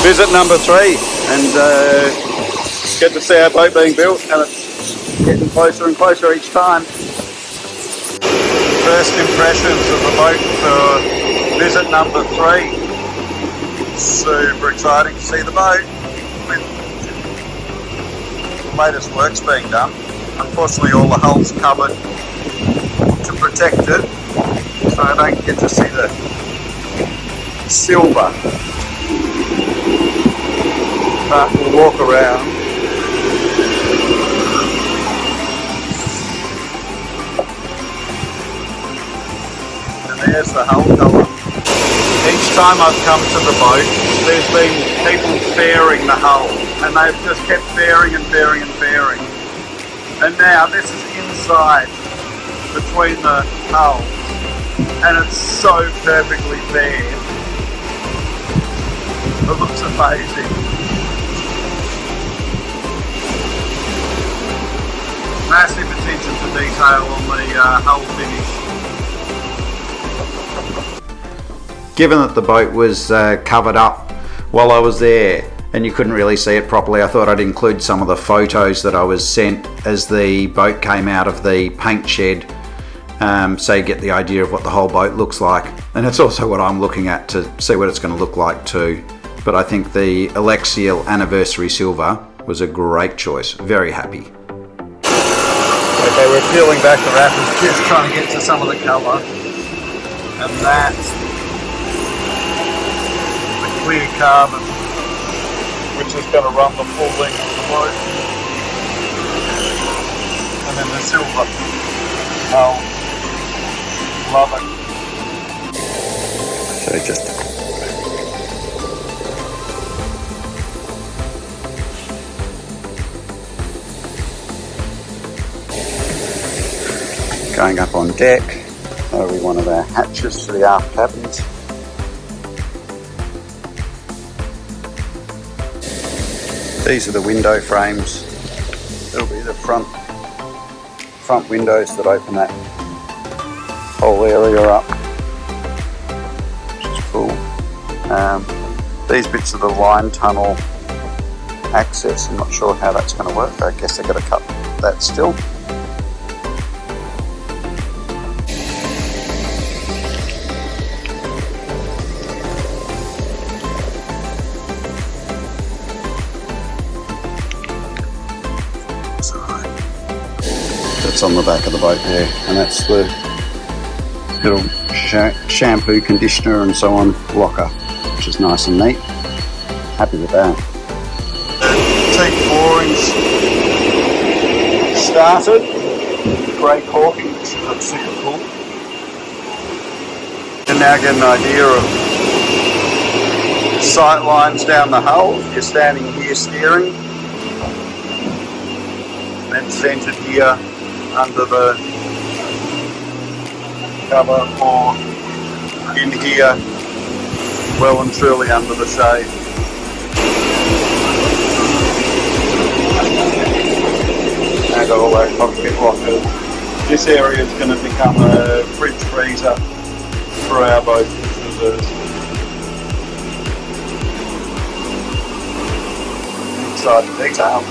Visit number 3, and get to see our boat being built, and it's getting closer and closer each time. First impressions of the boat for visit number 3. Super exciting to see the boat with the latest works being done. Unfortunately all the hull's covered to protect it, so I don't get to see the silver. But we'll walk around. And there's the hull colour. Each time I've come to the boat, there's been people fairing the hull, and they've just kept fairing and fairing and fairing. And now this is inside between the hulls, and it's so perfectly fair. It looks amazing. Massive attention to detail on the hull finish. Given that the boat was covered up while I was there and you couldn't really see it properly, I thought I'd include some of the photos that I was sent as the boat came out of the paint shed, so you get the idea of what the whole boat looks like. And it's also what I'm looking at to see what it's going to look like too. But I think the Alexial Anniversary Silver was a great choice. Very happy. Okay, we're peeling back the wrappers, just trying to get to some of the colour. And that's the clear carbon, which is going to run the full length of the boat. And then the silver. Oh, love it. So just going up on deck, that'll be one of our hatches for the aft cabins. These are the window frames. It'll be the front windows that open that whole area up, which is cool. These bits of the line tunnel access, I'm not sure how that's going to work. I guess they've got to cut that still. That's on the back of the boat there, and that's the little shampoo, conditioner and so on locker, which is nice and neat. Happy with that. Teak moorings started. Grey caulking, which is super cool. You can now get an idea of sight lines down the hull. You're standing here steering, and centred here under the cover, or in here well and truly under the shade. And all that cockpit lockers. This area is going to become a fridge freezer for our boat, which is exciting detail.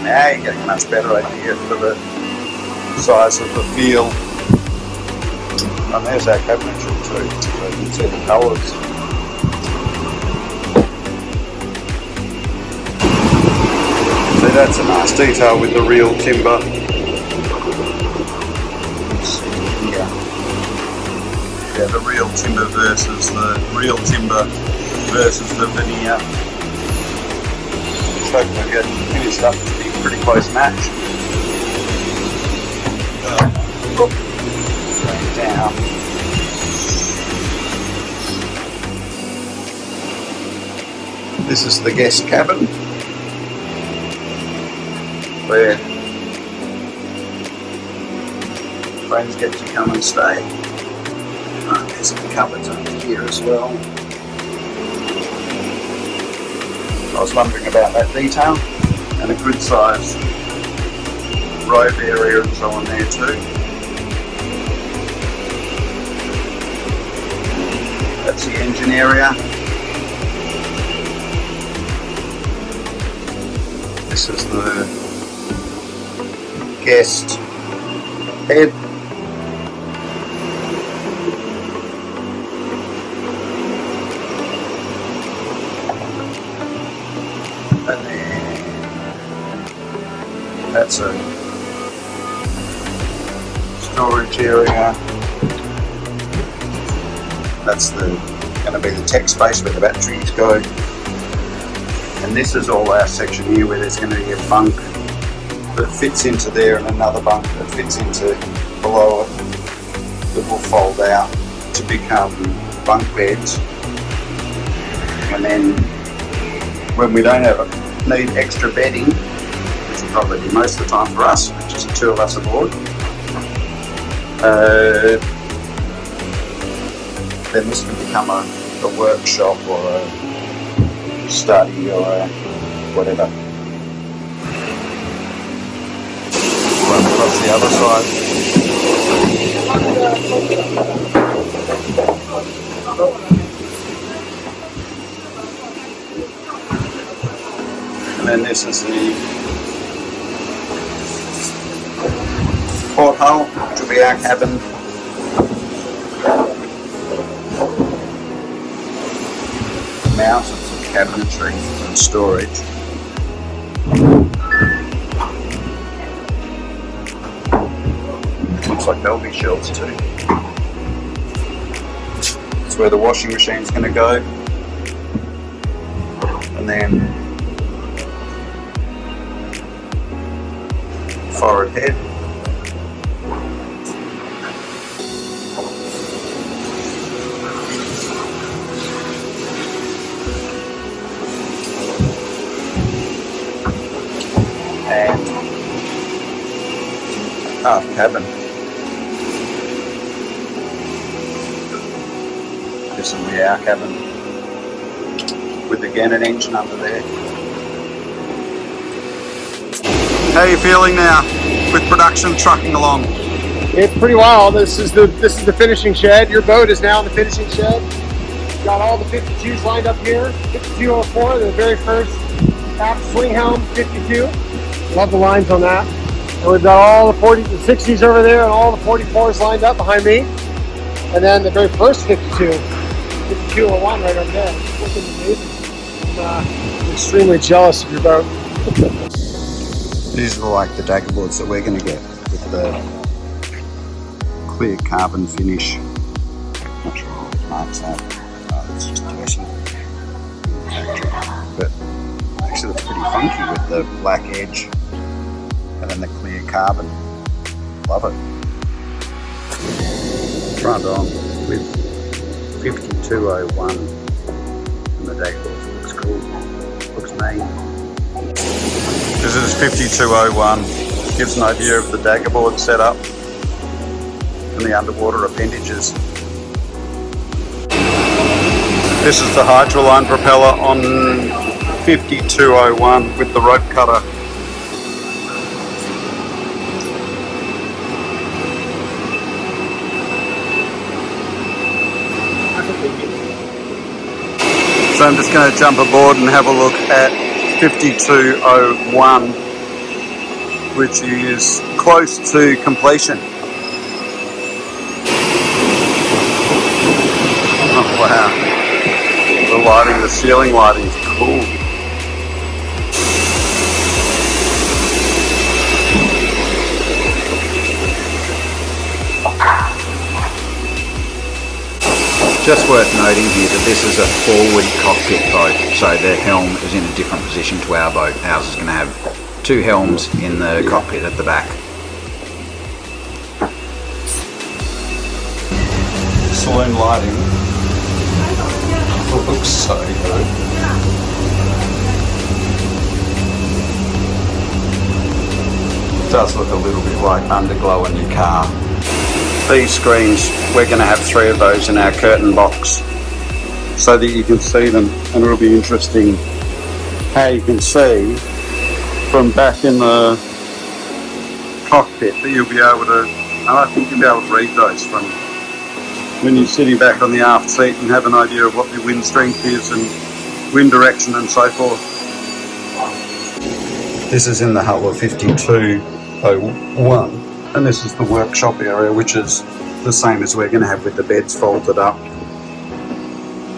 Now you're getting a much better idea for the size of the field. And there's our cabinetry too, so you can see the colours. So that's a nice detail with the real timber. Yeah, the real timber versus the veneer. So we get finished up to be pretty close match. Going down. This is the guest cabin, where friends get to come and stay. There's some cupboards under here as well. I was wondering about that detail. and a good size robe area and so on there too. That's the engine area. This is the guest bed. And then that's a storage area. That's going to be the tech space where the batteries go. And this is all our section here where there's going to be a bunk that fits into there and another bunk that fits into below it that will fold out to become bunk beds. And then when we don't need extra bedding, which will probably be most of the time for us, which is the two of us aboard, then this can become a workshop or a study or a whatever. Run across the other side. And then this is the porthole, which will be our cabin. Mountains of cabinetry and storage. Looks like there'll be shelves too. That's where the washing machine's going to go. And then forward head. And aft cabin. This will be our cabin with again an engine under there. How are you feeling now with production trucking along? It's pretty wild. This is the finishing shed. Your boat is now in the finishing shed. Got all the 52s lined up here. 5204, the very first aft swing helm 52. Love the lines on that. And we've got all the 60s over there and all the 44s lined up behind me. And then the very first 5201 right over there. It's looking amazing. I'm extremely jealous of your boat. These are like the daggerboards that we're going to get with the clear carbon finish. Not sure what it marks that. It's just dirty. But actually it's pretty funky with the black edge and then the clear carbon. Love it. Front on with 5201 and the daggerboard looks cool. Looks mean. This is 5201. Gives an idea of the daggerboard setup and the underwater appendages. This is the Hydroline propeller on 5201 with the rope cutter. So I'm just going to jump aboard and have a look at 5201, which is close to completion. Oh wow, the lighting, the ceiling lighting is cool. Just worth noting here that this is a forward cockpit boat, so the helm is in a different position to our boat. Ours is going to have two helms in the cockpit at the back. Saloon lighting looks so good. It does look a little bit like underglow in your car. These screens, we're going to have 3 of those in our curtain box so that you can see them, and it'll be interesting how you can see from back in the cockpit that you'll be able to, and I think you'll be able to read those from when you're sitting back on the aft seat and have an idea of what the wind strength is and wind direction and so forth. This is in the hull of 5201, and this is the workshop area, which is the same as we're going to have with the beds folded up,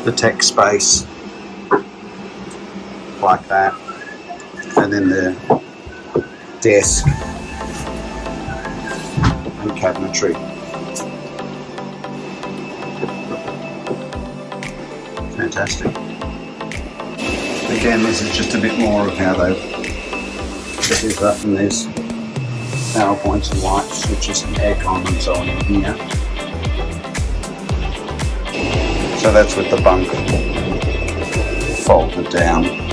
the tech space like that, and then the desk and cabinetry. Fantastic. Again, this is just a bit more of how they've set this up, and there's power points and light switches and aircon and so on in here. So that's with the bunk folded down.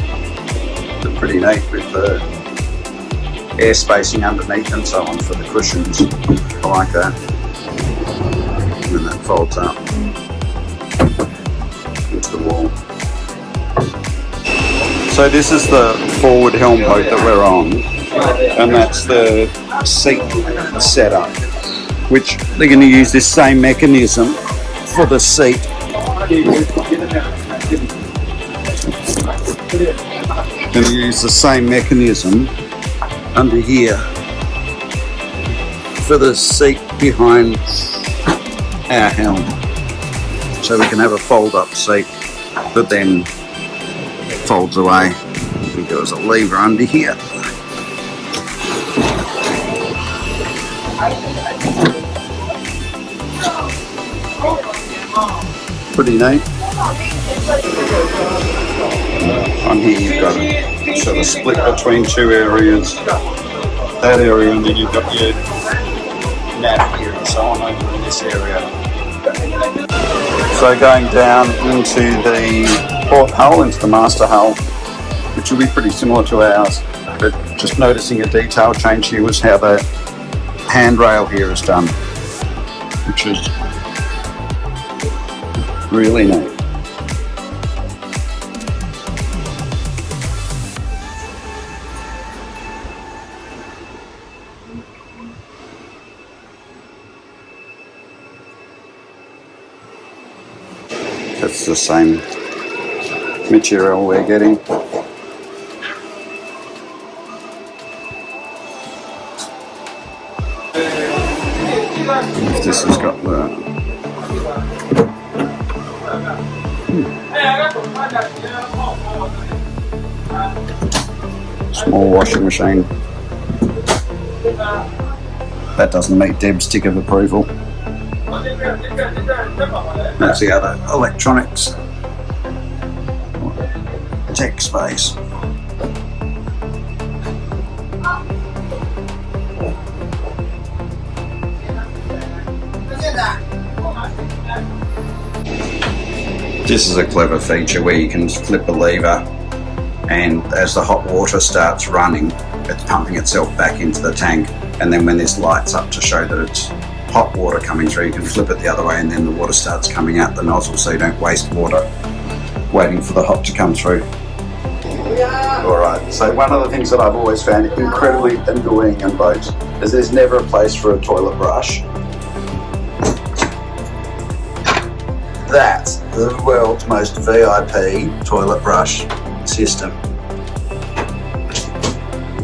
They're pretty neat with the air spacing underneath and so on for the cushions. I like that. And then that folds up into the wall. So this is the forward helm boat that we're on, and that's the seat setup, which they're going to use this same mechanism for the seat. Going to use the same mechanism under here for the seat behind our helm, so we can have a fold-up seat that then folds away. There is a lever under here. Pretty neat. On here you've got a sort of split between two areas. That area, and then you've got your nav here and so on over in this area. So going down into the port hull, into the master hull, which will be pretty similar to ours, but just noticing a detail change here was how the handrail here is done, which is really neat. That's the same material we're getting. This has got the small washing machine. That doesn't meet Deb's tick of approval. That's the other electronics, tech space. This is a clever feature where you can flip a lever, and as the hot water starts running, it's pumping itself back into the tank, and then when this lights up to show that it's hot water coming through, you can flip it the other way, and then the water starts coming out the nozzle, so you don't waste water waiting for the hot to come through. Alright, so one of the things that I've always found incredibly annoying in boats is there's never a place for a toilet brush. That's the world's most VIP toilet brush system.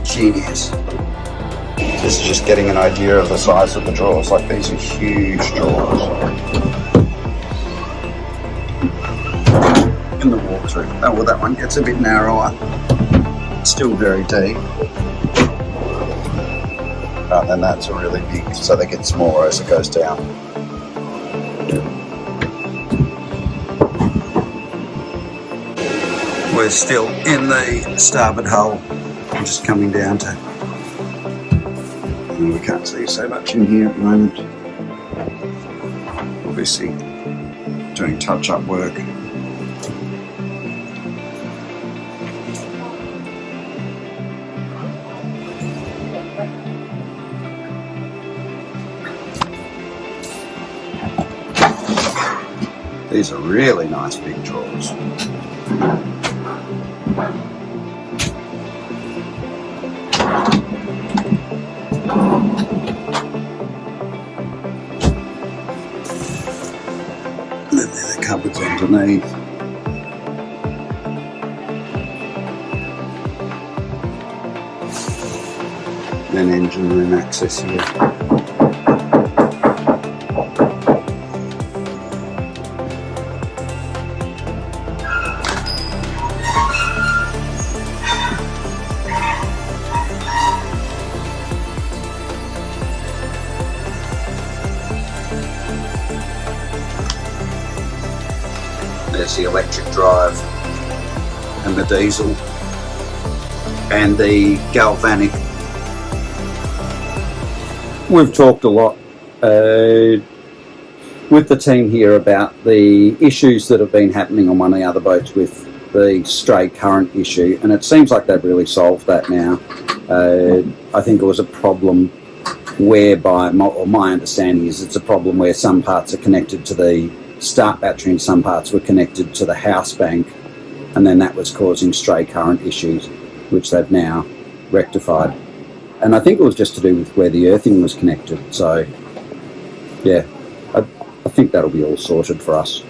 Genius. This is just getting an idea of the size of the drawers. Like, these are huge drawers. In the walkthrough. Oh, well, that one gets a bit narrower. Still very deep. But then that's a really big, so they get smaller as it goes down. We're still in the starboard hull. I'm just coming down to, we can't see so much in here at the moment. Obviously doing touch-up work. These are really nice big drawers. cupboards underneath. And engine room access here. There's the electric drive and the diesel and the galvanic. We've talked a lot with the team here about the issues that have been happening on one of the other boats with the stray current issue, and it seems like they've really solved that now. I think it was a problem whereby, or my understanding is it's a problem where some parts are connected to the start battery and some parts were connected to the house bank, and then that was causing stray current issues, which they've now rectified. And I think it was just to do with where the earthing was connected. So, yeah, I think that'll be all sorted for us.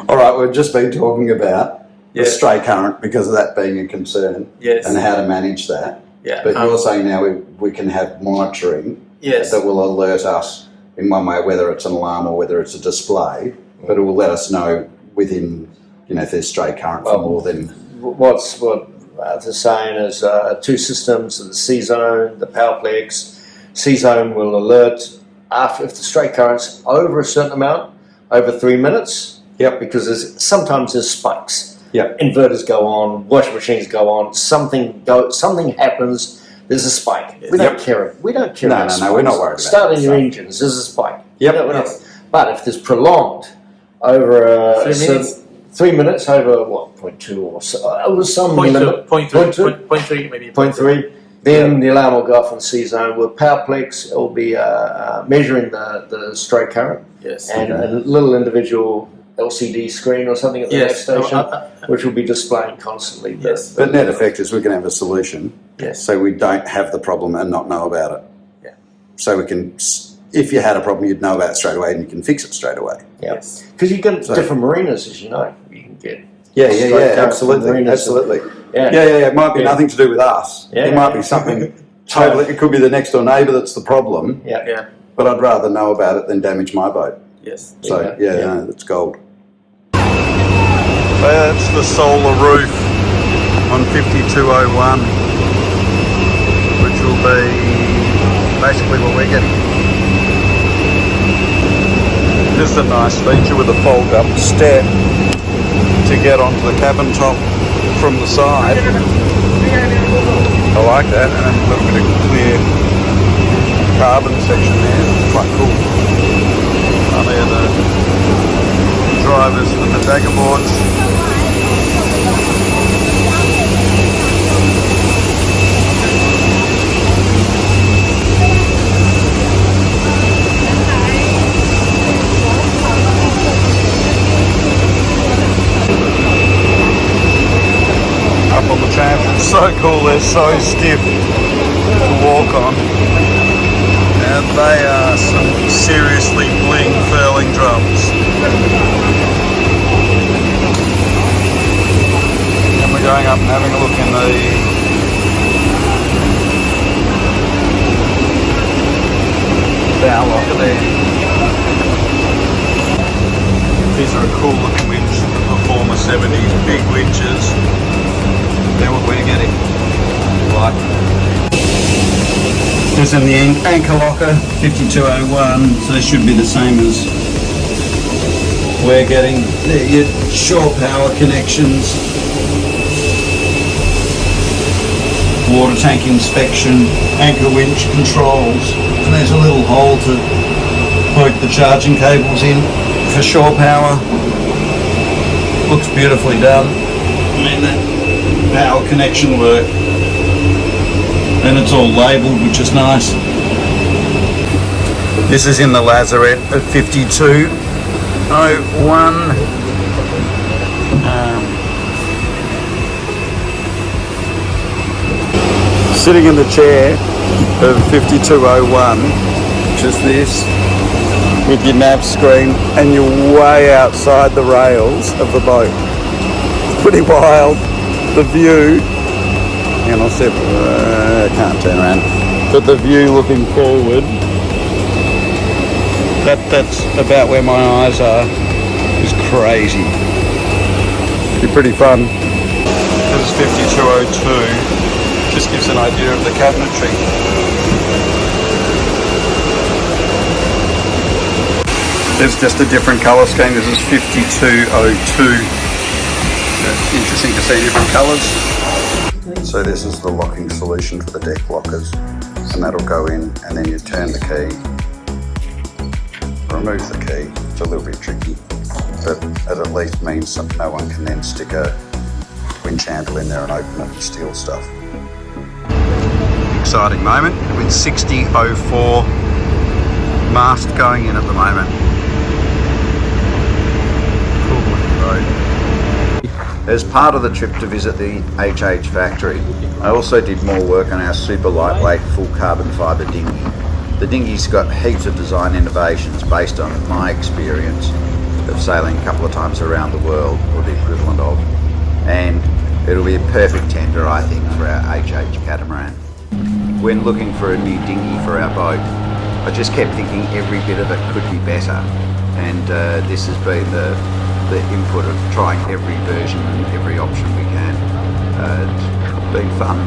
All right, we've just been talking about the stray current because of that being a concern, and how to manage that. Yeah. But you're saying now we can have monitoring that will alert us in one way, whether it's an alarm or whether it's a display, but it will let us know within, if there's stray current for more than... What they're saying is 2 systems, the C-zone, the Powerplex. C-zone will alert if the stray current's over a certain amount, over 3 minutes. Because sometimes there's spikes. Inverters go on, washing machines go on, something happens, there's a spike. We don't care. We don't care. No, we're not worried about Starting your engines, there's a spike. But if there's prolonged over 3 minutes over what, 0.2 or so, over some 0.3 maybe. 0.3, then the alarm will go off on C-zone. With Powerplex, it will be measuring the stray current, and a little individual LCD screen or something at the next station, which will be displaying constantly. But net effect is we can have a solution, so we don't have the problem and not know about it. So we can, if you had a problem, you'd know about it straight away and you can fix it straight away. Because you get different marinas, as you know. You can get absolutely. It might be nothing to do with us. It might be something totally. It could be the next door neighbour that's the problem. But I'd rather know about it than damage my boat. So no, that's gold. That's the solar roof on 5201, which will be basically what we're getting. This is a nice feature with a fold-up step to get onto the cabin top from the side. I like that, and a little bit of clear carbon section there. Quite cool. Oh, there the drivers and the daggerboards. Up on the trams, it's so cool, they're so stiff to walk on. And they are some seriously bling furling drums. And we're going up and having a look in the bow locker there. These are a cool looking winch, the Performer 70s, big winches. They're what we're getting. Like. This in the anchor locker, 5201, so they should be the same as we're getting. There, your shore power connections, water tank inspection, anchor winch controls, and there's a little hole to poke the charging cables in for shore power. Looks beautifully done. I mean, that power connection work. And it's all labelled, which is nice. This is in the lazarette at 5201. Sitting in the chair of 5201, which is this. with your nav screen and you're way outside the rails of the boat. It's pretty wild. The view, and I'll see if I can't turn around, but the view looking forward, that's about where my eyes are. It's crazy. Be pretty fun. This is 5202. Just gives an idea of the cabinetry. There's just a different colour scheme. This is 5202. Interesting to see different colours. So this is the locking solution for the deck lockers, and that'll go in, and then you turn the key, remove the key. It's a little bit tricky, but it at least means that no one can then stick a winch handle in there and open it and steal stuff. Exciting moment with 6004 mast going in at the moment. Cool looking boat. As part of the trip to visit the HH factory, I also did more work on our super lightweight full carbon fibre dinghy. The dinghy's got heaps of design innovations based on my experience of sailing a couple of times around the world, or the equivalent of, and it'll be a perfect tender, I think, for our HH catamaran. When looking for a new dinghy for our boat, I just kept thinking every bit of it could be better, and this has been the input of trying every version and every option we can. It's been fun.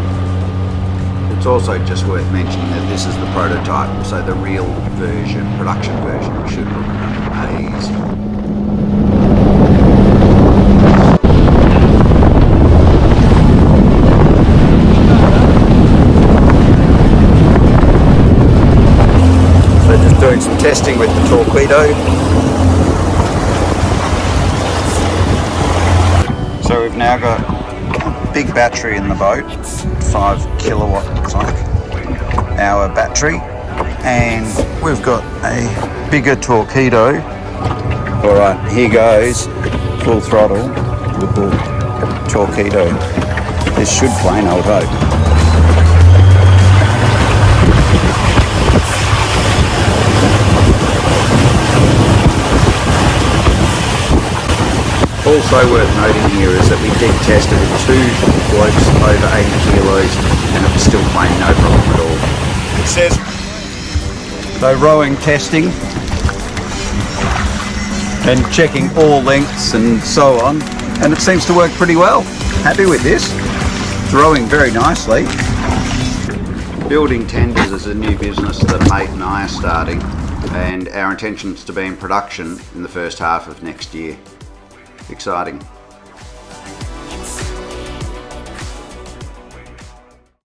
It's also just worth mentioning that this is the prototype, so the real version, production version, should look amazing. So just doing some testing with the torpedo. So we've now got a big battery in the boat, 5 kilowatt looks like, hour battery, and we've got a bigger torpedo. Alright, here goes, full throttle with the torpedo. This should plane, I would hope. Also worth noting here is that we did test it with 2 blokes over 80 kilos and it was still playing no problem at all. It says, so rowing testing and checking all lengths and so on, and it seems to work pretty well. Happy with this. It's rowing very nicely. Building tenders is a new business that mate and I are starting, and our intention is to be in production in the first half of next year. Exciting.